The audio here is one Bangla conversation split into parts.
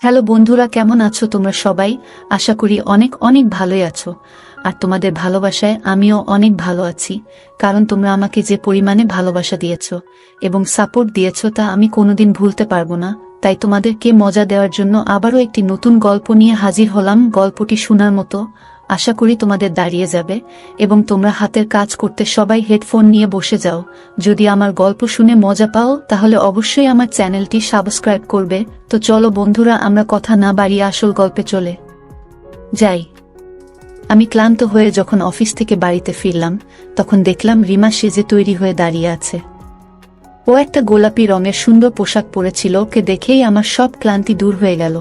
হ্যালো বন্ধুরা, কেমন আছো তোমরা সবাই? আশা করি অনেক অনেক ভালোই আছো। আর তোমাদের ভালোবাসায় আমিও অনেক ভালো আছি, কারণ তোমরা আমাকে যে পরিমাণে ভালোবাসা দিয়েছো এবং সাপোর্ট দিয়েছো তা আমি কোনোদিন ভুলতে পারবো না। তাই তোমাদেরকে মজা দেওয়ার জন্য আবারও একটি নতুন গল্প নিয়ে হাজির হলাম। গল্পটি শোনার মতো, আশা করি তোমাদের দাঁড়িয়ে যাবে এবং তোমরা হাতের কাজ করতে সবাই হেডফোন নিয়ে বসে যাও। যদি আমার গল্প শুনে মজা পাও তাহলে অবশ্যই আমার চ্যানেলটি সাবস্ক্রাইব করবে। তো চলো বন্ধুরা, আমরা কথা না বাড়িয়ে আসল গল্পে চলে যাই। আমি ক্লান্ত হয়ে যখন অফিস থেকে বাড়িতে ফিরলাম, তখন দেখলাম রিমা সেজে তৈরি হয়ে দাঁড়িয়ে আছে। ও একটা গোলাপি রঙের সুন্দর পোশাক পরেছিল। ওকে দেখেই আমার সব ক্লান্তি দূর হয়ে গেল।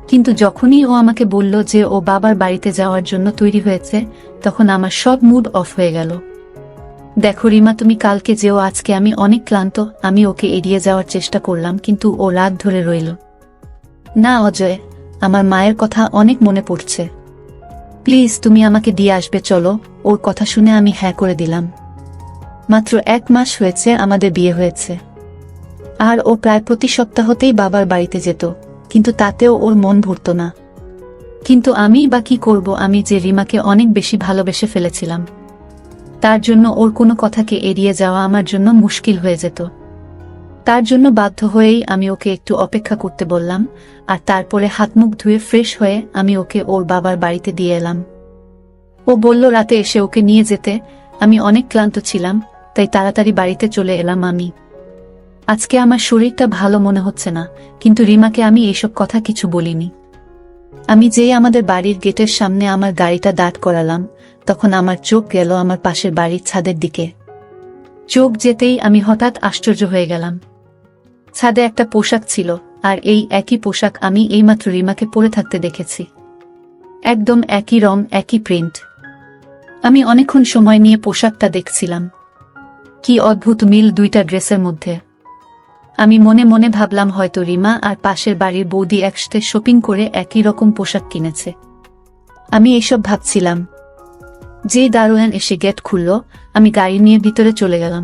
কিন্তু যখনই ও আমাকে বলল যে ও বাবার বাড়িতে যাওয়ার জন্য তৈরি হয়েছে, তখন আমার সব মুড অফ হয়ে গেল। দেখো রিমা, তুমি কালকে যেও, আজকে আমি অনেক ক্লান্ত। আমি ওকে এড়িয়ে যাওয়ার চেষ্টা করলাম, কিন্তু ও রাত ধরে রইল। না অজয়, আমার মায়ের কথা অনেক মনে পড়ছে। প্লিজ তুমি আমাকে দিয়ে আসবে, চলো। ওর কথা শুনে আমি হ্যাঁ করে দিলাম। মাত্র 1 মাস হয়েছে আমাদের বিয়ে হয়েছে, আর ও প্রায় প্রতি সপ্তাহতেই বাবার বাড়িতে যেত, কিন্তু তাতেও ওর মন ভরত না। কিন্তু আমি বা কি করব, আমি যে রিমাকে অনেক বেশি ভালোবেসে ফেলেছিলাম, তার জন্য ওর কোনো কথাকে এড়িয়ে যাওয়া আমার জন্য মুশকিল হয়ে যেত। তার জন্য বাধ্য হয়েই আমি ওকে একটু অপেক্ষা করতে বললাম, আর তারপরে হাত মুখ ধুয়ে ফ্রেশ হয়ে আমি ওকে ওর বাবার বাড়িতে দিয়ে এলাম। ও বলল রাতে এসে ওকে নিয়ে যেতে। আমি অনেক ক্লান্ত ছিলাম, তাই তাড়াতাড়ি বাড়িতে চলে এলাম। আজকে আমার শরীরটা ভালো মনে হচ্ছে না, কিন্তু রিমাকে আমি এইসব কথা কিছু বলিনি। আমি যেই আমাদের বাড়ির গেটের সামনে আমার গাড়িটা দাঁড় করালাম, তখন আমার চোখ গেল আমার পাশের বাড়ির ছাদের দিকে। চোখ যেতেই আমি হঠাৎ আশ্চর্য হয়ে গেলাম। ছাদে একটা পোশাক ছিল, আর এই একই পোশাক আমি এইমাত্র রিমাকে পরে থাকতে দেখেছি। একদম একই রং, একই প্রিন্ট। আমি অনেকক্ষণ সময় নিয়ে পোশাকটা দেখছিলাম। কি অদ্ভুত মিল দুইটা ড্রেসের মধ্যে। আমি মনে মনে ভাবলাম হয়তো রিমা আর পাশের বাড়ির বৌদি একসাথে শপিং করে একই রকম পোশাক কিনেছে। আমি এইসব ভাবছিলাম, যেই দারোয়ান এসে গেট খুলল, আমি গাড়ি নিয়ে ভিতরে চলে গেলাম।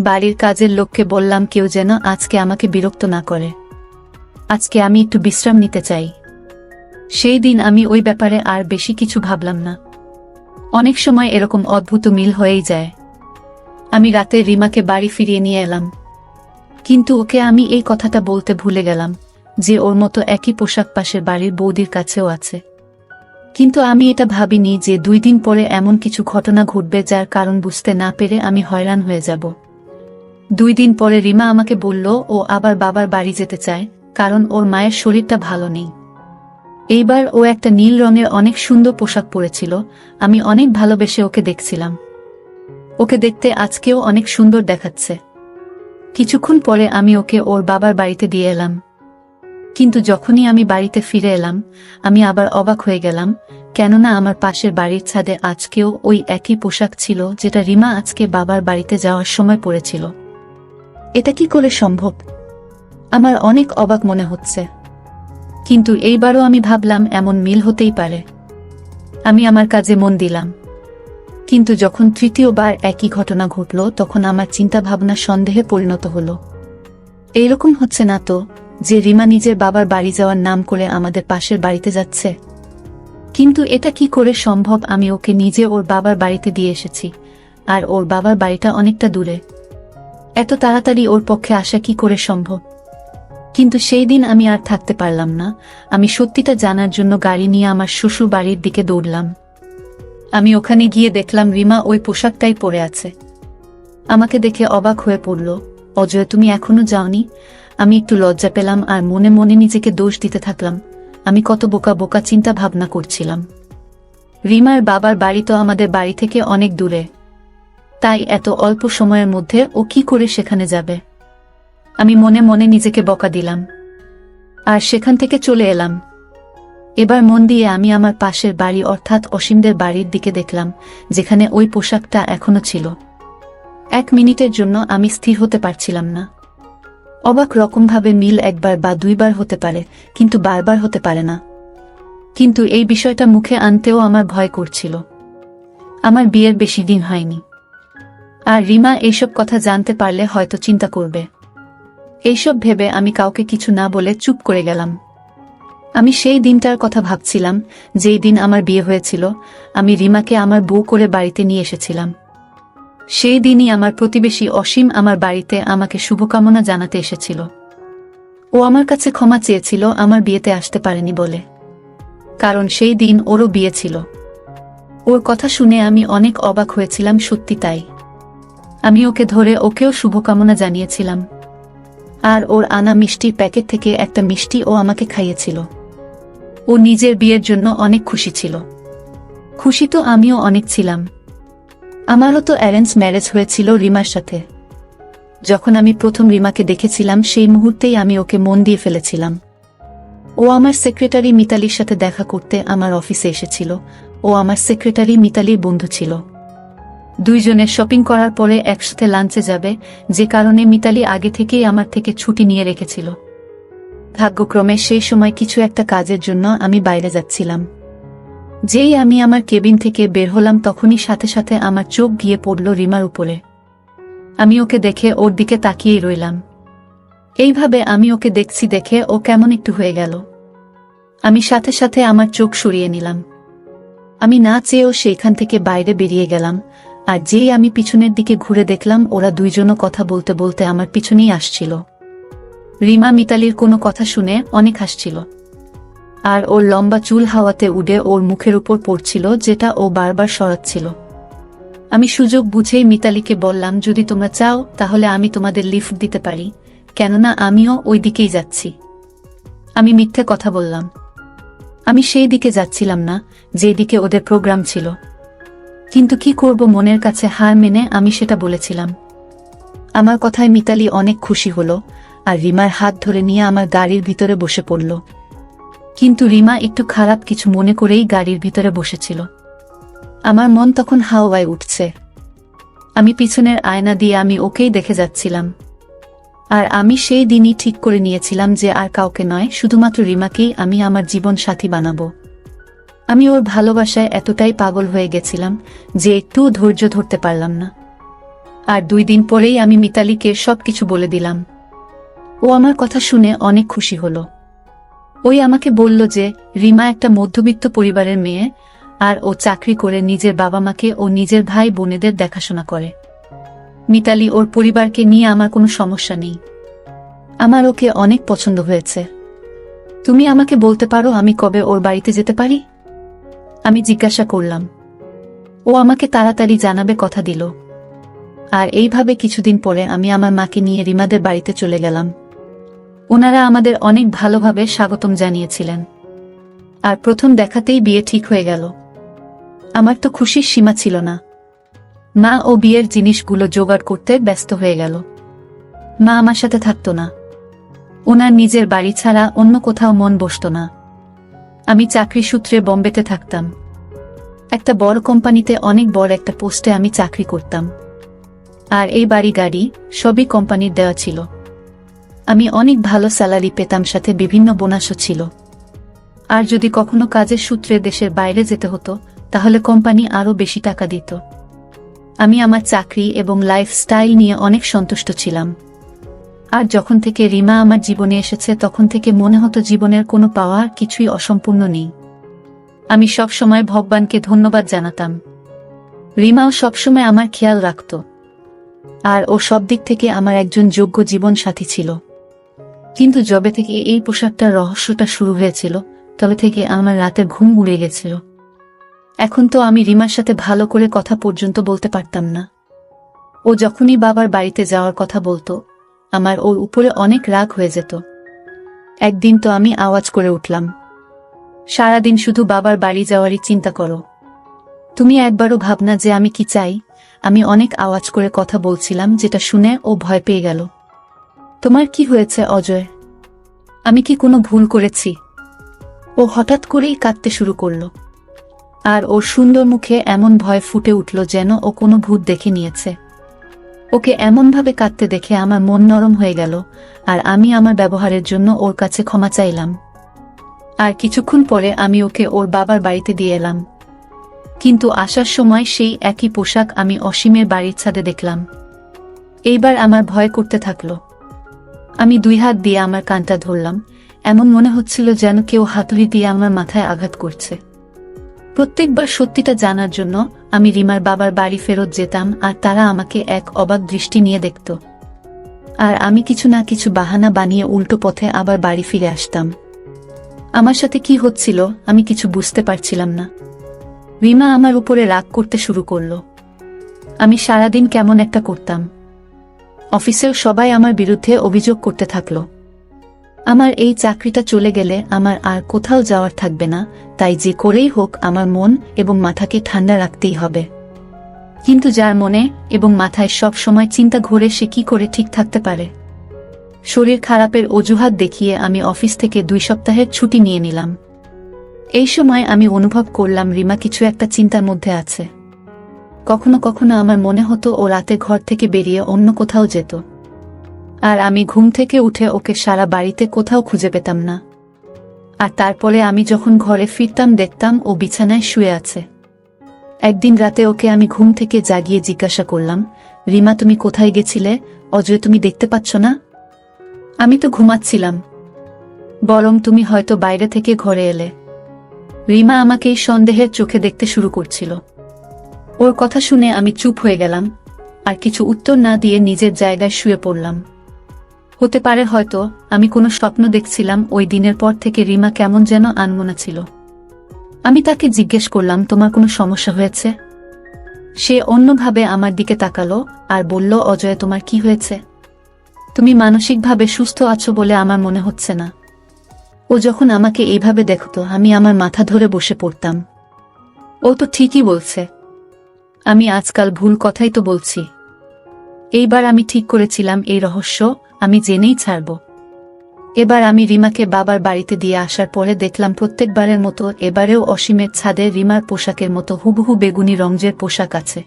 বাড়ির কাজের লোককে বললাম কেউ যেন আজকে আমাকে বিরক্ত না করে। আজকে আমি একটু বিশ্রাম নিতে চাই। সেই দিন আমি ওই ব্যাপারে আর বেশি কিছু ভাবলাম না। অনেক সময় এরকম অদ্ভুত মিল হয়েই যায়। আমি রাতে রিমাকে বাড়ি ফিরিয়ে নিয়ে এলাম, কিন্তু ওকে আমি এই কথাটা বলতে ভুলে গেলাম যে ওর মতো একই পোশাক পাশের বাড়ির বৌদির কাছেও আছে। কিন্তু আমি এটা ভাবিনি যে 2 দিন পরে এমন কিছু ঘটনা ঘটবে যার কারণ বুঝতে না পেরে আমি হয়রান হয়ে যাব। 2 দিন পরে রিমা আমাকে বলল ও আবার বাবার বাড়ি যেতে চায়, কারণ ওর মায়ের শরীরটা ভালো নেই। এইবার ও একটা নীল রঙের অনেক সুন্দর পোশাক পরেছিল। আমি অনেক ভালোবেসে ওকে দেখছিলাম। ওকে দেখতে আজকেও অনেক সুন্দর দেখাচ্ছে। কিছুক্ষণ পরে আমি ওকে ওর বাবার বাড়িতে দিয়ে এলাম। কিন্তু যখনই আমি বাড়িতে ফিরে এলাম, আমি আবার অবাক হয়ে গেলাম, কেননা আমার পাশের বাড়ির ছাদে আজকেও ওই একই পোশাক ছিল যেটা রিমা আজকে বাবার বাড়িতে যাওয়ার সময় পরেছিল। এটা কি করে সম্ভব? আমার অনেক অবাক মনে হচ্ছে। কিন্তু এইবারও আমি ভাবলাম এমন মিল হতেই পারে। আমি আমার কাজে মন দিলাম। কিন্তু যখন তৃতীয়বার একই ঘটনা ঘটল, তখন আমার চিন্তা ভাবনা সন্দেহে পরিণত হলো। এইরকম হচ্ছে না তো যে রিমা নিজের বাবার বাড়ি যাওয়ার নাম করে আমাদের পাশের বাড়িতে যাচ্ছে? কিন্তু এটা কি করে সম্ভব? আমি ওকে নিজে ওর বাবার বাড়িতে দিয়ে এসেছি, আর ওর বাবার বাড়িটা অনেকটা দূরে। এত তাড়াতাড়ি ওর পক্ষে আসা কি করে সম্ভব? কিন্তু সেই দিন আমি আর থাকতে পারলাম না। আমি সত্যিটা জানার জন্য গাড়ি নিয়ে আমার শ্বশুর বাড়ির দিকে দৌড়লাম। আমি ওখানে গিয়ে দেখলাম রিমা ওই পোশাকটাই পরে আছে। আমাকে দেখে অবাক হয়ে পড়ল। অজয়, তুমি এখনো যাওনি? আমি একটু লজ্জা পেলাম আর মনে মনে নিজেকে দোষ দিতে থাকলাম। আমি কত বোকা বোকা চিন্তা ভাবনা করছিলাম। রিমার বাবার বাড়ি তো আমাদের বাড়ি থেকে অনেক দূরে, তাই এত অল্প সময়ের মধ্যে ও কি করে সেখানে যাবে? আমি মনে মনে নিজেকে বকা দিলাম, আর সেখান থেকে চলে এলাম। এবার মন দিয়ে আমি আমার পাশের বাড়ি অর্থাৎ অসীমদের বাড়ির দিকে দেখলাম, যেখানে ওই পোশাকটা এখনো ছিল। 1 মিনিটের জন্য আমি স্থির হতে পারছিলাম না। অবাক রকমভাবে মিল 1 বার বা 2 বার হতে পারে, কিন্তু বারবার হতে পারে না। কিন্তু এই বিষয়টা মুখে আনতেও আমার ভয় করছিল। আমার বিয়ের বেশি দিন হয়নি, আর রিমা এইসব কথা জানতে পারলে হয়তো চিন্তা করবে। এইসব ভেবে আমি কাউকে কিছু না বলে চুপ করে গেলাম। আমি সেই দিনটার কথা ভাবছিলাম, যেই দিন আমার বিয়ে হয়েছিল। আমি রিমাকে আমার বউ করে বাড়িতে নিয়ে এসেছিলাম। সেই দিনই আমার প্রতিবেশী অসীম আমার বাড়িতে আমাকে শুভকামনা জানাতে এসেছিল। ও আমার কাছে ক্ষমা চেয়েছিল আমার বিয়েতে আসতে পারেনি বলে, কারণ সেই দিন ওরও বিয়ে ছিল। ওর কথা শুনে আমি অনেক অবাক হয়েছিলাম, সত্যি তাই। আমি ওকে ধরে ওকেও শুভকামনা জানিয়েছিলাম, আর ওর আনা মিষ্টির প্যাকেট থেকে একটা মিষ্টি ও আমাকে খাইয়েছিল। ও নিজের বিয়ের জন্য অনেক খুশি ছিল। খুশি তো আমিও অনেক ছিলাম। আমারও তো অ্যারেঞ্জ ম্যারেজ হয়েছিল রিমার সাথে। যখন আমি প্রথম রিমাকে দেখেছিলাম সেই মুহূর্তেই আমি ওকে মন দিয়ে ফেলেছিলাম। ও আমার সেক্রেটারি মিতালির সাথে দেখা করতে আমার অফিসে এসেছিল। ও আমার সেক্রেটারি মিতালির বন্ধু ছিল। দুইজনে শপিং করার পরে একসাথে লাঞ্চে যাবে, যে কারণে মিতালি আগে থেকেই আমার থেকে ছুটি নিয়ে রেখেছিল। ভাগ্যক্রমে সেই সময় কিছু একটা কাজের জন্য আমি বাইরে যাচ্ছিলাম। যেই আমি আমার কেবিন থেকে বের হলাম তখনই সাথে সাথে আমার চোখ গিয়ে পড়ল রিমার উপরে। আমি ওকে দেখে ওর দিকে তাকিয়েই রইলাম। এইভাবে আমি ওকে দেখছি দেখে ও কেমন একটু হয়ে গেল। আমি সাথে সাথে আমার চোখ সরিয়ে নিলাম। আমি না চেয়েও সেইখান থেকে বাইরে বেরিয়ে গেলাম। আর যেই আমি পিছনের দিকে ঘুরে দেখলাম ওরা দুইজনও কথা বলতে বলতে আমার পিছনেই আসছিল। রিমা মিতালির কোনো কথা শুনে অনেক হাসছিল, আর ওর লম্বা চুল হাওয়াতে উড়ে ওর মুখের উপর পড়ছিল, যেটা ও বারবার সরাচ্ছিল। আমি সুযোগ বুঝেই মিতালিকে বললাম, যদি তোমরা চাও তাহলে আমি তোমাদের লিফট দিতে পারি, কেননা আমিও ওই দিকেই যাচ্ছি। আমি মিথ্যে কথা বললাম। আমি সেই দিকে যাচ্ছিলাম না যেদিকে ওদের প্রোগ্রাম ছিল, কিন্তু কি করব, মনের কাছে হার মেনে আমি সেটা বলেছিলাম। আমার কথায় মিতালি অনেক খুশি হলো আর রিমার হাত ধরে নিয়ে আমার গাড়ির ভিতরে বসে পড়ল। কিন্তু রিমা একটু খারাপ কিছু মনে করেই গাড়ির ভিতরে বসেছিল। আমার মন তখন হাওয়ায় উঠছে। আমি পিছনের আয়না দিয়ে আমি ওকেই দেখে যাচ্ছিলাম। আর আমি সেই দিনই ঠিক করে নিয়েছিলাম যে আর কাউকে নয়, শুধুমাত্র রিমাকেই আমি আমার জীবন সাথী বানাবো। আমি ওর ভালোবাসায় এতটাই পাগল হয়ে গেছিলাম যে একটুও ধৈর্য ধরতে পারলাম না। আর 2 দিন পরেই আমি মিতালিকে সবকিছু বলে দিলাম। ও আমার কথা শুনে অনেক খুশি হলো। ওই আমাকে বলল যে রিমা একটা মধ্যবিত্ত পরিবারের মেয়ে, আর ও চাকরি করে নিজের বাবা মাকে ও নিজের ভাই বোনেদের দেখাশোনা করে। মিতালি ওর পরিবারকে নিয়ে আমার কোনো সমস্যা নেই। আমার ওকে অনেক পছন্দ হয়েছে। তুমি আমাকে বলতে পারো আমি কবে ওর বাড়িতে যেতে পারি? আমি জিজ্ঞাসা করলাম। ও আমাকে তাড়াতাড়ি জানাবে কথা দিল। আর এইভাবে কিছুদিন পরে আমি আমার মাকে নিয়ে রিমাদের বাড়িতে চলে গেলাম। ওনারা আমাদের অনেক ভালোভাবে স্বাগতম জানিয়েছিলেন। আর প্রথম দেখাতেই বিয়ে ঠিক হয়ে গেল। আমার তো খুশির সীমা ছিল না। মা ও বিয়ের জিনিসগুলো জোগাড় করতে ব্যস্ত হয়ে গেল। মা আমার সাথে থাকতো না। ওনার নিজের বাড়ি ছাড়া অন্য কোথাও মন বসত না। আমি চাকরি সূত্রে বোম্বেতে থাকতাম। একটা বড় কোম্পানিতে অনেক বড় একটা পোস্টে আমি চাকরি করতাম। আর এই বাড়ি গাড়ি সবই কোম্পানির দেওয়া ছিল। আমি অনেক ভালো স্যালারি পেতাম, সাথে বিভিন্ন বোনাসও ছিল। আর যদি কখনো কাজের সূত্রে দেশের বাইরে যেতে হতো তাহলে কোম্পানি আরও বেশি টাকা দিত। আমি আমার চাকরি এবং লাইফস্টাইল নিয়ে অনেক সন্তুষ্ট ছিলাম। আর যখন থেকে রিমা আমার জীবনে এসেছে তখন থেকে মনে হতো জীবনের কোনো পাওয়া কিছুই অসম্পূর্ণ নেই। আমি সবসময় ভগবানকে ধন্যবাদ জানাতাম। রিমাও সবসময় আমার খেয়াল রাখত। আর ও সব দিক থেকে আমার একজন যোগ্য জীবন সাথী ছিল। কিন্তু যবে থেকে এই পোশাকটার রহস্যটা শুরু হয়েছিল তবে থেকে আমার রাতের ঘুম উড়ে গেছিল। এখন তো আমি রিমার সাথে ভালো করে কথা পর্যন্ত বলতে পারতাম না। ও যখনই বাবার বাড়িতে যাওয়ার কথা বলতো আমার ওর উপরে অনেক রাগ হয়ে যেত। একদিন তো আমি আওয়াজ করে উঠলাম, সারাদিন শুধু বাবার বাড়ি যাওয়ারই চিন্তা করো, তুমি একবারও ভাবনা যে আমি কি চাই। আমি অনেক আওয়াজ করে কথা বলছিলাম, যেটা শুনে ও ভয় পেয়ে গেল। তোমার কি হয়েছে অজয়? আমি কি কোনো ভুল করেছি? ও হঠাৎ করেই কাঁদতে শুরু করলো। আর ওর সুন্দর মুখে এমন ভয় ফুটে উঠল যেন ও কোনো ভূত দেখে নিয়েছে। ওকে এমনভাবে কাঁদতে দেখে আমার মন নরম হয়ে গেল। আর আমি আমার ব্যবহারের জন্য ওর কাছে ক্ষমা চাইলাম। আর কিছুক্ষণ পরে আমি ওকে ওর বাবার বাড়িতে দিয়ে এলাম। কিন্তু আসার সময় সেই একই পোশাক আমি অসীমের বাড়ির ছাদে দেখলাম। এইবার আমার ভয় করতে থাকলো। আমি 2 হাত দিয়ে আমার কানটা ধরলাম, এমন মনে হচ্ছিল যেন কেউ হাতুড়ি দিয়ে আমার মাথায় আঘাত করছে। প্রত্যেকবার সত্যিটা জানার জন্য আমি রিমার বাবার বাড়ি ফেরত যেতাম, আর তারা আমাকে এক অবাক দৃষ্টি নিয়ে দেখত। আর আমি কিছু না কিছু বাহানা বানিয়ে উল্টো পথে আবার বাড়ি ফিরে আসতাম। আমার সাথে কি হচ্ছিল আমি কিছু বুঝতে পারছিলাম না। রিমা আমার উপরে রাগ করতে শুরু করলো। আমি সারাদিন কেমন একটা করতাম। অফিসের সবাই আমার বিরুদ্ধে অভিযোগ করতে থাকলো। আমার এই চাকরিটা চলে গেলে আমার আর কোথাও যাওয়ার থাকবে না, তাই যে করেই হোক আমার মন এবং মাথাকে ঠান্ডা রাখতেই হবে। কিন্তু যার মনে এবং মাথায় সব সময় চিন্তা ঘোরে সে কি করে ঠিক থাকতে পারে? শরীর খারাপের অজুহাত দেখিয়ে আমি অফিস থেকে 2 সপ্তাহের ছুটি নিয়ে নিলাম। এই সময় আমি অনুভব করলাম রিমা কিছু একটা চিন্তার মধ্যে আছে। কখনো কখনো আমার মনে হতো ও রাতে ঘর থেকে বেরিয়ে অন্য কোথাও যেত, আর আমি ঘুম থেকে উঠে ওকে সারা বাড়িতে কোথাও খুঁজে পেতাম না। আর তারপরে আমি যখন ঘরে ফিরতাম দেখতাম ও বিছানায় শুয়ে আছে। একদিন রাতে ওকে আমি ঘুম থেকে জাগিয়ে জিজ্ঞাসা করলাম, রিমা তুমি কোথায় গেছিলে? অজয় তুমি দেখতে পাচ্ছ না? আমি তো ঘুমাচ্ছিলাম। বরং তুমি হয়তো বাইরে থেকে ঘরে এলে। রিমা আমাকে এই সন্দেহের চোখে দেখতে শুরু করছিল। ওর কথা শুনে আমি চুপ হয়ে গেলাম, আর কিছু উত্তর না দিয়ে নিজের জায়গায় শুয়ে পড়লাম। হতে পারে হয়তো আমি কোনো স্বপ্ন দেখছিলাম। ওই দিনের পর থেকে রিমা কেমন যেন আনমনা ছিল। আমি তাকে জিজ্ঞেস করলাম, তোমার কোনো সমস্যা হয়েছে? সে অন্যভাবে আমার দিকে তাকালো আর বলল, অজয় তোমার কি হয়েছে? তুমি মানসিকভাবে সুস্থ আছো বলে আমার মনে হচ্ছে না। ও যখন আমাকে এইভাবে দেখতো আমি আমার মাথা ধরে বসে পড়তাম। ও তো ঠিকই বলছে, আমি আজকাল ভুল কথাই তো বলছি। এইবার আমি ঠিক করেছিলাম এই রহস্য আমি জেনেই ছাড়ব। এবার আমি রিমাকে বাবার বাড়িতে দিয়ে আসার পরে দেখলাম প্রত্যেকবারের মতো এবারেও অসীমের ছাদে রিমার পোশাকের মতো হুবহু বেগুনি রঙের পোশাক আছে।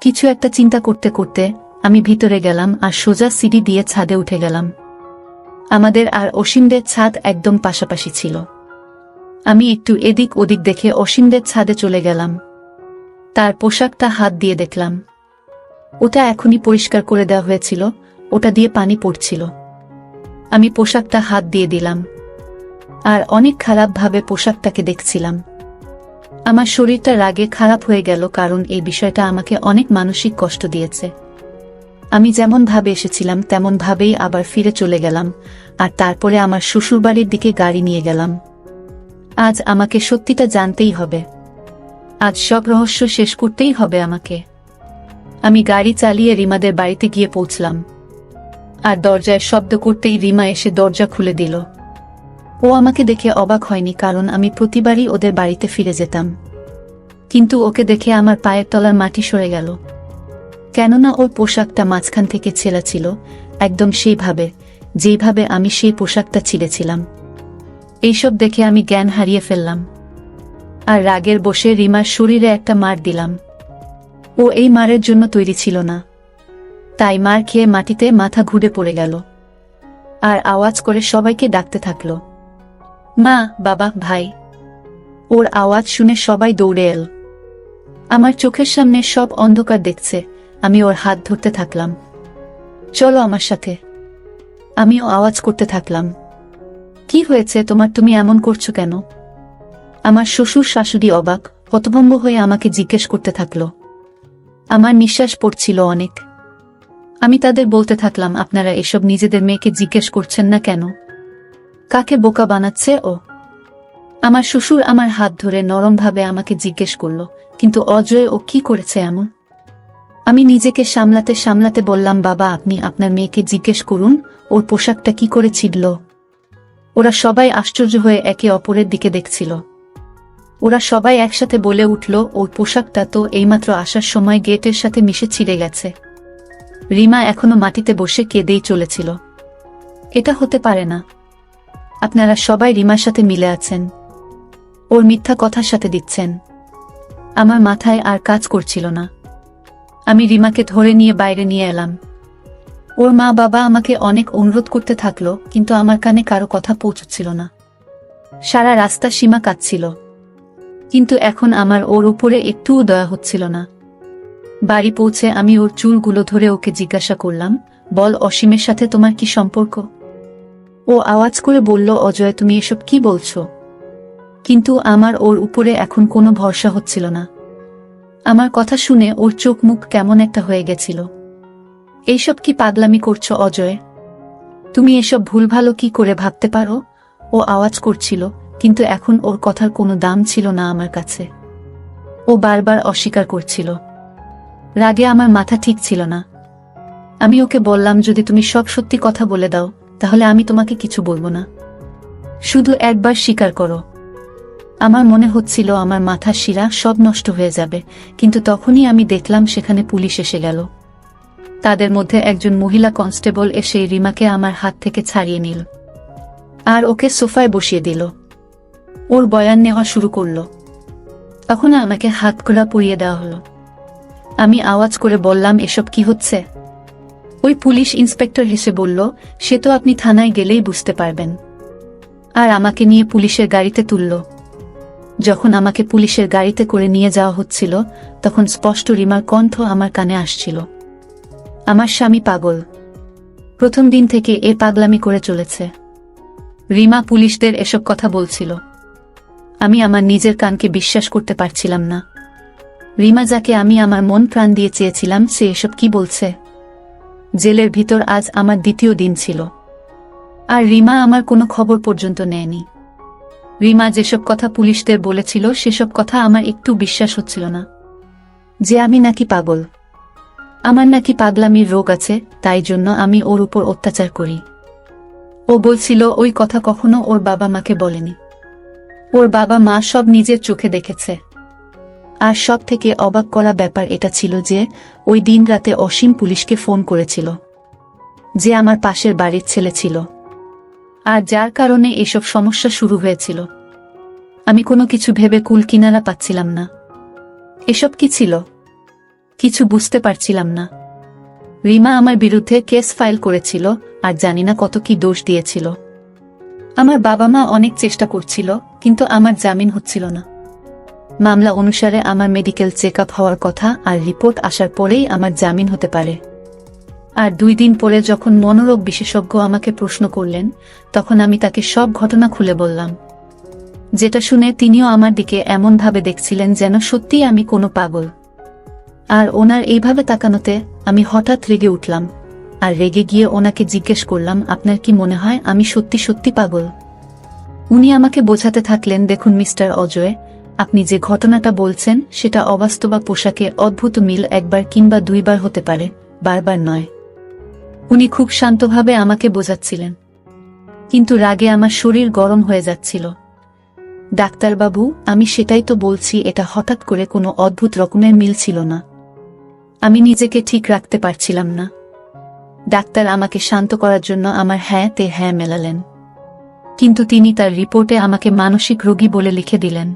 কিছু একটা চিন্তা করতে করতে আমি ভিতরে গেলাম আর সোজা সিঁড়ি দিয়ে ছাদে উঠে গেলাম। আমাদের আর অসীমদের ছাদ একদম পাশাপাশি ছিল। আমি একটু এদিক ওদিক দেখে অসীমদের ছাদে চলে গেলাম। তার পোশাকটা হাত দিয়ে দেখলাম। ওটা এখনই পরিষ্কার করে দেওয়া হয়েছিল, ওটা দিয়ে পানি পড়ছিল। আমি পোশাকটা হাত দিয়ে দিলাম আর অনেক খারাপভাবে পোশাকটাকে দেখছিলাম। আমার শরীরটা রাগে খারাপ হয়ে গেল, কারণ এই বিষয়টা আমাকে অনেক মানসিক কষ্ট দিয়েছে। আমি যেমন ভাবে এসেছিলাম তেমন ভাবেই আবার ফিরে চলে গেলাম, আর তারপরে আমার শ্বশুরবাড়ির দিকে গাড়ি নিয়ে গেলাম। আজ আমাকে সত্যিটা জানতেই হবে। আজ সব রহস্য শেষ করতেই হবে আমাকে। আমি গাড়ি চালিয়ে রিমাদের বাড়িতে গিয়ে পৌঁছলাম, আর দরজায় শব্দ করতেই রিমা এসে দরজা খুলে দিল। ও আমাকে দেখে অবাক হয়নি, কারণ আমি প্রতিবারই ওদের বাড়িতে ফিরে যেতাম। কিন্তু ওকে দেখে আমার পায়ের তলার মাটি সরে গেল, কেননা ওর পোশাকটা মাঝখান থেকে ছেঁড়া ছিল, একদম সেইভাবে যেইভাবে আমি সেই পোশাকটা ছিঁড়েছিলাম। এইসব দেখে আমি জ্ঞান হারিয়ে ফেললাম, আর রাগের বসে রিমার শরীরে একটা মার দিলাম। ও এই মারের জন্য তৈরি ছিল না, তাই মার খেয়ে মাটিতে মাথা ঘুরে পড়ে গেল, আর আওয়াজ করে সবাইকে ডাকতে থাকলো, মা, বাবা, ভাই। ওর আওয়াজ শুনে সবাই দৌড়ে এল। আমার চোখের সামনে সব অন্ধকার দেখছে। আমি ওর হাত ধরতে থাকলাম, চলো আমার সাথে। আমিও আওয়াজ করতে থাকলাম, কি হয়েছে তোমার, তুমি এমন করছো কেন? আমার শ্বশুর শাশুড়ি অবাক হতভম্ব হয়ে আমাকে জিজ্ঞেস করতে থাকলো। আমার নিঃশ্বাস পড়ছিল অনেক। আমি তাদের বলতে থাকলাম, আপনারা এসব নিজেদের মেয়েকে জিজ্ঞেস করছেন না কেন? কাকে বোকা বানাচ্ছে ও? আমার শ্বশুর আমার হাত ধরে নরমভাবে আমাকে জিজ্ঞেস করল, কিন্তু অজয় ও কি করেছে এমন? আমি নিজেকে সামলাতে সামলাতে বললাম, বাবা আপনি আপনার মেয়েকে জিজ্ঞেস করুন ওর পোশাকটা কি করে ছিঁড়ল। ওরা সবাই আশ্চর্য হয়ে একে অপরের দিকে দেখছিল। ওরা সবাই একসাথে বলে উঠল, ওর পোশাকটা তো এইমাত্র আসার সময় গেটের সাথে মিশে ছিঁড়ে গেছে। রিমা এখনো মাটিতে বসে কেঁদেই চলেছিল। এটা হতে পারে না, আপনারা সবাই রিমার সাথে মিলে আছেন, ওর মিথ্যা কথার সাথে দিচ্ছেন। আমার মাথায় আর কাজ করছিল না। আমি রিমাকে ধরে নিয়ে বাইরে নিয়ে এলাম। ওর মা বাবা আমাকে অনেক অনুরোধ করতে থাকলো, কিন্তু আমার কানে কারো কথা পৌঁছচ্ছিল না। সারা রাস্তা সীমা কাঁদছিল, কিন্তু এখন আমার ওর উপরে একটুও দয়া হচ্ছিল না। বাড়ি পৌঁছে আমি ওর চুলগুলো ধরে ওকে জিজ্ঞাসা করলাম, বল অসীমের সাথে তোমার কি সম্পর্ক? ও আওয়াজ করে বলল, অজয় তুমি এসব কি বলছো? কিন্তু আমার ওর উপরে এখন কোনো ভরসা হচ্ছিল না। আমার কথা শুনে ওর চোখ মুখ কেমন একটা হয়ে গেছিল। এইসব কি পাগলামি করছো অজয়? তুমি এসব ভুলভালো কি করে ভাবতে পারো? ও আওয়াজ করছিল, কিন্তু এখন ওর কথার কোনো দাম ছিল না আমার কাছে। ও বারবার অস্বীকার করছিল। রাগে আমার মাথা ঠিক ছিল না। আমি ওকে বললাম, যদি তুমি সব সত্যি কথা বলে দাও তাহলে আমি তোমাকে কিছু বলবো না, শুধু একবার স্বীকার করো। আমার মনে হচ্ছিল আমার মাথার শিরা সব নষ্ট হয়ে যাবে, কিন্তু তখনই আমি দেখলাম সেখানে পুলিশ এসে গেল। তাদের মধ্যে একজন মহিলা কনস্টেবল এসে রিমাকে আমার হাত থেকে ছাড়িয়ে নিল আর ওকে সোফায় বসিয়ে দিল। ওর বয়ান নেওয়া শুরু করলো। তখন আমাকে হাত খোলা পরিয়ে দেওয়া হলো। আমি আওয়াজ করে বললাম, এসব কি হচ্ছে? ওই পুলিশ ইন্সপেক্টর হেসে বলল, সে তো আপনি থানায় গেলেই বুঝতে পারবেন। আর আমাকে নিয়ে পুলিশের গাড়িতে তুলল। যখন আমাকে পুলিশের গাড়িতে করে নিয়ে যাওয়া হচ্ছিল তখন স্পষ্ট রিমার কণ্ঠ আমার কানে আসছিল। আমার স্বামী পাগল। প্রথম দিন থেকে এ পাগলামি করে চলেছে। রিমা পুলিশদের এসব কথা বলছিল। আমি আমার নিজের কানকে বিশ্বাস করতে পারছিলাম না। রিমা যাকে আমি আমার মন প্রাণ দিয়ে চেয়েছিলাম, সে এসব কি বলছে? জেলের ভিতর আজ আমার দ্বিতীয় দিন ছিল, আর রিমা আমার কোনো খবর পর্যন্ত নেয়নি। রিমা যেসব কথা পুলিশদের বলেছিল সেসব কথা আমার একটু বিশ্বাস হচ্ছিল না। যে আমি নাকি পাগল, আমার নাকি পাগলামির রোগ আছে, তাই জন্য আমি ওর উপর অত্যাচার করি। ও বলছিল ওই কথা কখনো ওর বাবা মাকে বলেনি। ওর বাবা মা সব নিজের চোখে দেখেছে। আর সব থেকে অবাক করা ব্যাপার এটা ছিল যে ওই দিন রাতে অসীম পুলিশকে ফোন করেছিল, যে আমার পাশের বাড়ির ছেলে ছিল, আর যার কারণে এসব সমস্যা শুরু হয়েছিল। আমি কোনো কিছু ভেবে কুল কিনারা পাচ্ছিলাম না। এসব কি ছিল কিছু বুঝতে পারছিলাম না। রিমা আমার বিরুদ্ধে কেস ফাইল করেছিল, আর জানি না কত কি দোষ দিয়েছিল। আমার বাবা মা অনেক চেষ্টা করছিল, কিন্তু আমার জামিন হচ্ছিল না। মামলা অনুসারে আমার মেডিকেল চেকআপ হওয়ার কথা, আর রিপোর্ট আসার পরেই আমার জামিন হতে পারে। আর 2 দিন পরে যখন মনোরোগ বিশেষজ্ঞ আমাকে প্রশ্ন করলেন, তখন আমি তাকে সব ঘটনা খুলে বললাম, যেটা শুনে তিনিও আমার দিকে এমনভাবে দেখছিলেন যেন সত্যিই আমি কোনো পাগল। আর ওনার এইভাবে তাকানোতে আমি হঠাৎ রেগে উঠলাম, আর রেগে গিয়ে ওনাকে জিজ্ঞেস করলাম, আপনার কি মনে হয় আমি সত্যি সত্যি পাগল? উনি আমাকে বোঝাতে থাকলেন, দেখুন মিস্টার অজয়, আপনি যে ঘটনাটা বলছেন সেটা অবাস্তবা পোশাকে অদ্ভুত মিল একবার কিংবা 2 বার হতে পারে, বারবার নয়। উনি খুব শান্তভাবে আমাকে বোঝাচ্ছিলেন, কিন্তু রাগে আমার শরীর গরম হয়ে যাচ্ছিল। ডাক্তারবাবু, আমি সেটাই তো বলছি, এটা হঠাৎ করে কোনো অদ্ভুত রকমের মিল ছিল না। আমি নিজেকে ঠিক রাখতে পারছিলাম না। ডাক্তার আমাকে শান্ত করার জন্য আমার হ্যাঁ তে হ্যাঁ মেলালেন, কিন্তু তিনি তার রিপোর্টে আমাকে মানসিক রোগী বলে লিখে দিলেন,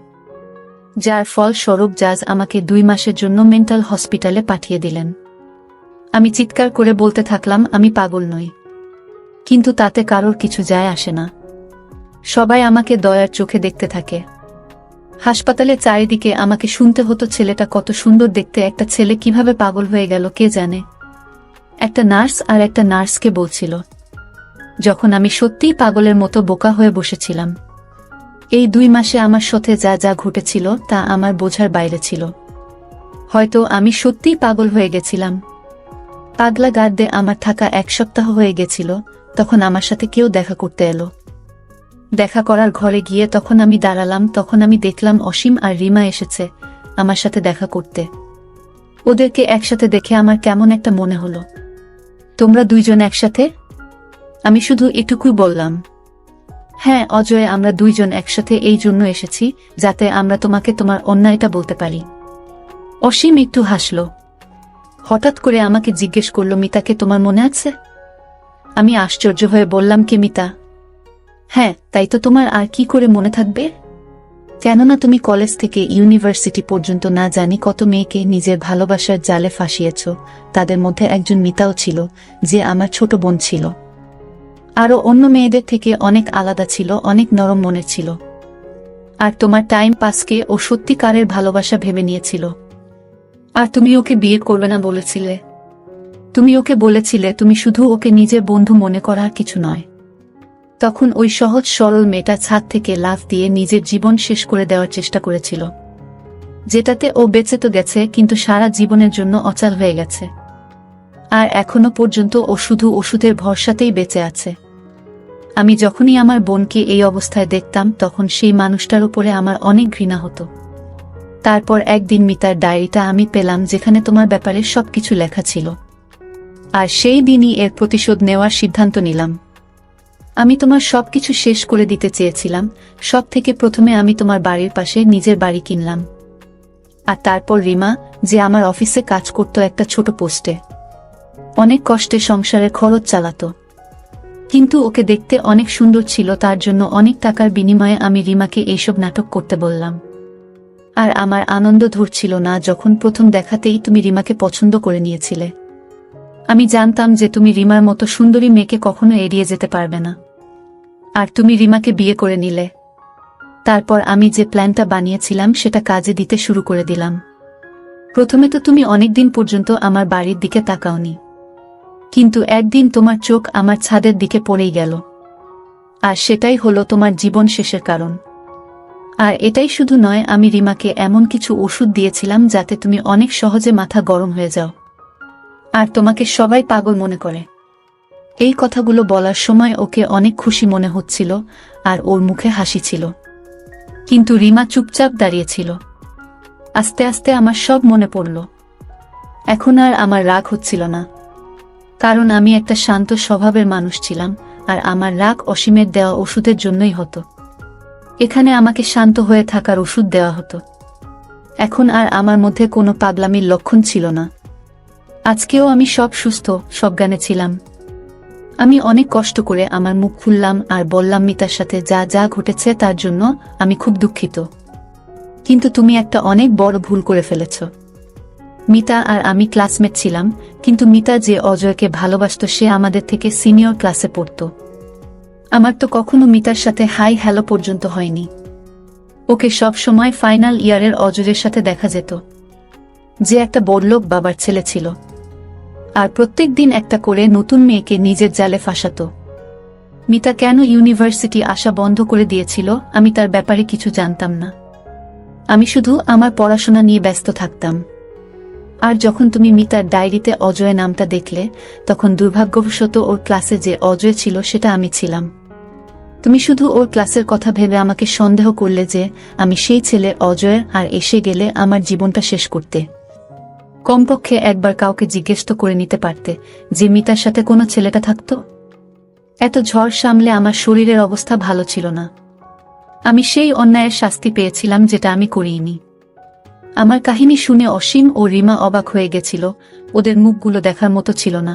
যার ফলস্বরূপ জাজ আমাকে 2 মাসের জন্য মেন্টাল হসপিটালে পাঠিয়ে দিলেন। আমি চিৎকার করে বলতে থাকলাম, আমি পাগল নই। কিন্তু তাতে কারোর কিছু যায় আসে না। সবাই আমাকে দয়ার চোখে দেখতে থাকে। হাসপাতালে চারিদিকে আমাকে শুনতে হতো, ছেলেটা কত সুন্দর দেখতে, একটা ছেলে কিভাবে পাগল হয়ে গেল কে জানে। একটা নার্স আর একটা নার্সকে বলছিল, যখন আমি সত্যিই পাগলের মতো বোকা হয়ে বসেছিলাম। এই 2 মাসে আমার সাথে যা যা ঘটেছিল তা আমার বোঝার বাইরে ছিল। হয়তো আমি সত্যিই পাগল হয়ে গেছিলাম। পাগলা গার্ডে আমার থাকা 1 সপ্তাহ হয়ে গেছিল। তখন আমার সাথে কেউ দেখা করতে এলো। দেখা করার ঘরে গিয়ে তখন আমি দাঁড়ালাম, তখন আমি দেখলাম অসীম আর রিমা এসেছে আমার সাথে দেখা করতে। ওদেরকে একসাথে দেখে আমার কেমন একটা মনে হলো। তোমরা 2 জন একসাথে? আমি শুধু এটুকুই বললাম। হ্যাঁ অজয়, আমরা 2 জন একসাথে এই জন্য এসেছি যাতে আমরা তোমাকে তোমার অন্যায়টা বলতে পারি। অসীম একটু হাসল। হঠাৎ করে আমাকে জিজ্ঞেস করল, মিতাকে তোমার মনে আছে? আমি আশ্চর্য হয়ে বললাম, কে মিতা? হ্যাঁ, তাই তো, তোমার আর কি করে মনে থাকবে? কেননা তুমি কলেজ থেকে ইউনিভার্সিটি পর্যন্ত না জানি কত মেয়েকে নিজের ভালোবাসার জালে ফাঁসিয়েছ। তাদের মধ্যে একজন মিতাও ছিল, যে আমার ছোট বোন ছিল। আরও অন্য মেয়েদের থেকে অনেক আলাদা ছিল, অনেক নরম মনের ছিল। আর তোমার টাইম পাসকে ও সত্যিকারের ভালোবাসা ভেবে নিয়েছিল। আর তুমি ওকে বিয়ে করবে না বলেছিলে। তুমি ওকে বলেছিলে তুমি শুধু ওকে নিজের বন্ধু মনে করার কিছু নয়। তখন ওই সহজ সরল মেয়েটা ছাদ থেকে লাফ দিয়ে নিজের জীবন শেষ করে দেওয়ার চেষ্টা করেছিল, যেটাতে ও বেঁচে তো গেছে কিন্তু সারা জীবনের জন্য অচল হয়ে গেছে। আর এখনো পর্যন্ত ও শুধু ওষুধের ভরসাতেই বেঁচে আছে। আমি যখনই আমার বোনকে এই অবস্থায় দেখতাম তখন সেই মানুষটার উপরে আমার অনেক ঘৃণা হতো। তারপর একদিন মিতার ডায়েরিটা আমি পেলাম, যেখানে তোমার ব্যাপারে সবকিছু লেখা ছিল। আর সেই দিনই এর প্রতিশোধ নেওয়ার সিদ্ধান্ত নিলাম। আমি তোমার সবকিছু শেষ করে দিতে চেয়েছিলাম। সব থেকে প্রথমে আমি তোমার বাড়ির পাশে নিজের বাড়ি কিনলাম। আর তারপর রিমা, যে আমার অফিসে কাজ করত একটা ছোট পোস্টে, অনেক কষ্টে সংসারের খরচ চালাতো, কিন্তু ওকে দেখতে অনেক সুন্দর ছিল, তার জন্য অনেক টাকার বিনিময়ে আমি রিমাকে এইসব নাটক করতে বললাম। আর আমার আনন্দ ধরছিল না যখন প্রথম দেখাতেই তুমি রিমাকে পছন্দ করে নিয়েছিলে। আমি জানতাম যে তুমি রিমার মতো সুন্দরী মেয়েকে কখনো এড়িয়ে যেতে পারবে না, আর তুমি রিমাকে বিয়ে করে নিলে। তারপর আমি যে প্ল্যানটা বানিয়েছিলাম সেটা কাজে দিতে শুরু করে দিলাম। প্রথমে তো তুমি অনেকদিন পর্যন্ত আমার বাড়ির দিকে তাকাওনি, কিন্তু একদিন তোমার চোখ আমার ছাদের দিকে পড়েই গেল। আর সেটাই হলো তোমার জীবন শেষের কারণ। আর এটাই শুধু নয়, আমি রিমাকে এমন কিছু ওষুধ দিয়েছিলাম যাতে তুমি অনেক সহজে মাথা গরম হয়ে যাও, আর তোমাকে সবাই পাগল মনে করে। এই কথাগুলো বলার সময় ওকে অনেক খুশি মনে হচ্ছিল, আর ওর মুখে হাসি ছিল, কিন্তু রিমা চুপচাপ দাঁড়িয়েছিল। আস্তে আস্তে আমার সব মনে পড়ল। এখন আর আমার রাগ হচ্ছিল না, কারণ আমি একটা শান্ত স্বভাবের মানুষ ছিলাম, আর আমার রাগ অসীমের দেওয়া ওষুধের জন্যই হতো। এখানে আমাকে শান্ত হয়ে থাকার ওষুধ দেওয়া হতো। এখন আর আমার মধ্যে কোনো পাগলামির লক্ষণ ছিল না। আজকেও আমি সব সুস্থ সজ্ঞানে ছিলাম। আমি অনেক কষ্ট করে আমার মুখ খুললাম আর বললাম, মিতার সাথে যা যা ঘটেছে তার জন্য আমি খুব দুঃখিত, কিন্তু তুমি একটা অনেক বড় ভুল করে ফেলেছ। মিতা আর আমি ক্লাসমেট ছিলাম, কিন্তু মিতা যে অজয়কে ভালোবাসত সে আমাদের থেকে সিনিয়র ক্লাসে পড়ত। আমার তো কখনো মিতার সাথে হাই হ্যালো পর্যন্ত হয়নি। ওকে সব সময় ফাইনাল ইয়ারের অজয়ের সাথে দেখা যেত, যে একটা বড়লোক বাবার ছেলে ছিল, আর প্রত্যেক দিন একটা করে নতুন মেয়েকে নিজের জালে ফাঁসাত। মিতা কেন ইউনিভার্সিটি আসা বন্ধ করে দিয়েছিল আমি তার ব্যাপারে কিছু জানতাম না। আমি শুধু আমার পড়াশোনা নিয়ে ব্যস্ত থাকতাম। আর যখন তুমি মিতার ডায়েরিতে অজয় নামটা দেখলে, তখন দুর্ভাগ্যবশত ওর ক্লাসে যে অজয় ছিল সেটা আমি ছিলাম। তুমি শুধু ওর ক্লাসের কথা ভেবে আমাকে সন্দেহ করলে যে আমি সেই ছেলে অজয়, আর এসে গেলে আমার জীবনটা শেষ করতে। কমপক্ষে একবার কাউকে জিজ্ঞেস তো করে নিতে পারতে যে মিতার সাথে কোনো ছেলেটা থাকতো। এত ঝড় সামলে আমার শরীরের অবস্থা ভালো ছিল না। আমি সেই অন্যায়ের শাস্তি পেয়েছিলাম যেটা আমি করিনি। আমার কাহিনী শুনে অসীম ও রিমা অবাক হয়ে গেছিল, ওদের মুখগুলো দেখার মতো ছিল না।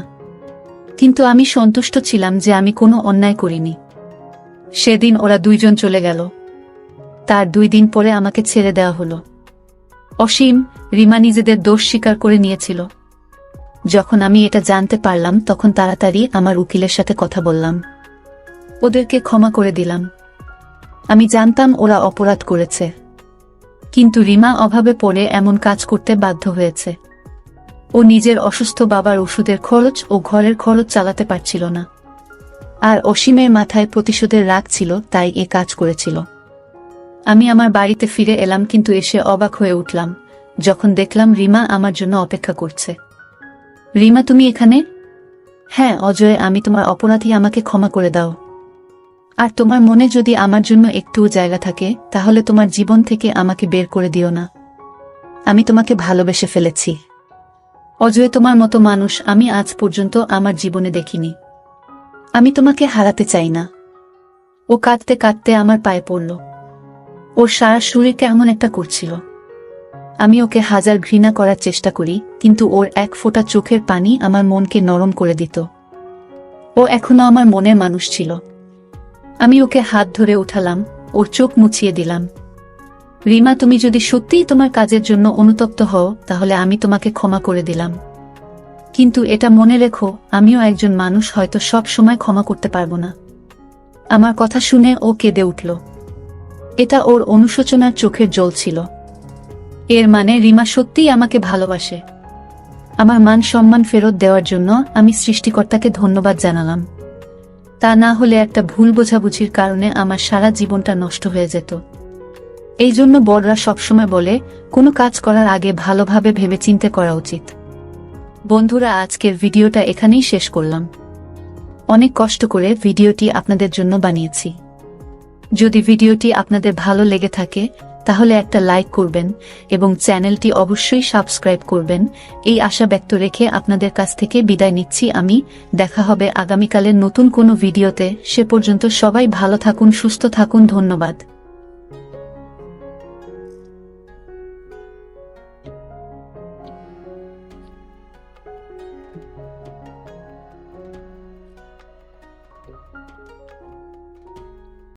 কিন্তু আমি সন্তুষ্ট ছিলাম যে আমি কোনো অন্যায় করিনি। সেদিন ওরা দুইজন চলে গেল। তার 2 দিন পরে আমাকে ছেড়ে দেওয়া হলো। অসীম, রিমা নিজেদের দোষ স্বীকার করে নিয়েছিল। যখন আমি এটা জানতে পারলাম তখন তাড়াতাড়ি আমার উকিলের সাথে কথা বললাম। ওদেরকে ক্ষমা করে দিলাম। আমি জানতাম ওরা অপরাধ করেছে, কিন্তু রিমা অভাবে পড়ে এমন কাজ করতে বাধ্য হয়েছে। ও নিজের অসুস্থ বাবার ওষুধের খরচ ও ঘরের খরচ চালাতে পারছিল না, আর অসীমের মাথায় প্রতিশোধের রাগ ছিল, তাই এ কাজ করেছিল। আমি আমার বাড়িতে ফিরে এলাম, কিন্তু এসে অবাক হয়ে উঠলাম যখন দেখলাম রিমা আমার জন্য অপেক্ষা করছে। রিমা, তুমি এখানে? হ্যাঁ অজয়, আমি তোমার অপরাধী, আমাকে ক্ষমা করে দাও। আর তোমার মনে যদি আমার জন্য একটুও জায়গা থাকে তাহলে তোমার জীবন থেকে আমাকে বের করে দিও না। আমি তোমাকে ভালোবেসে ফেলেছি অজয়, তোমার মতো মানুষ আমি আজ পর্যন্ত আমার জীবনে দেখিনি। আমি তোমাকে হারাতে চাই না। ও কাঁদতে কাঁদতে আমার পায়ে পড়ল। ওর সারা শরীর কেমন একটা করছিল। আমি ওকে হাজার ঘৃণা করার চেষ্টা করি, কিন্তু ওর এক ফোঁটা চোখের পানি আমার মনকে নরম করে দিত। ও এখনো আমার মনের মানুষ ছিল। আমি ওকে হাত ধরে উঠালাম, ওর চোখ মুছিয়ে দিলাম। রিমা, তুমি যদি সত্যিই তোমার কাজের জন্য অনুতপ্ত হও তাহলে আমি তোমাকে ক্ষমা করে দিলাম, কিন্তু এটা মনে রেখো আমিও একজন মানুষ, হয়তো সব সময় ক্ষমা করতে পারবো না। আমার কথা শুনে ও কেঁদে উঠল। এটা ওর অনুশোচনার চোখের জল ছিল। এর মানে রিমা সত্যিই আমাকে ভালোবাসে। আমার মান সম্মান ফেরত দেওয়ার জন্য আমি সৃষ্টিকর্তাকে ধন্যবাদ জানালাম। তা না হলে একটা ভুল বোঝাবুঝির কারণে আমার সারা জীবনটা নষ্ট হয়ে যেত। এই জন্য বড়রা সবসময় বলে, কোনো কাজ করার আগে ভালোভাবে ভেবেচিন্তে করা উচিত। বন্ধুরা, আজকের ভিডিওটা এখানেই শেষ করলাম। অনেক কষ্ট করে ভিডিওটি আপনাদের জন্য বানিয়েছি। যদি ভিডিওটি আপনাদের ভালো লেগে থাকে তাহলে একটা লাইক করবেন এবং চ্যানেলটি অবশ্যই সাবস্ক্রাইব করবেন। এই আশা ব্যক্ত রেখে আপনাদের কাছ থেকে বিদায় নিচ্ছি আমি। দেখা হবে আগামীকালের নতুন কোনো ভিডিওতে। সে পর্যন্ত সবাই ভালো থাকুন, সুস্থ থাকুন। ধন্যবাদ।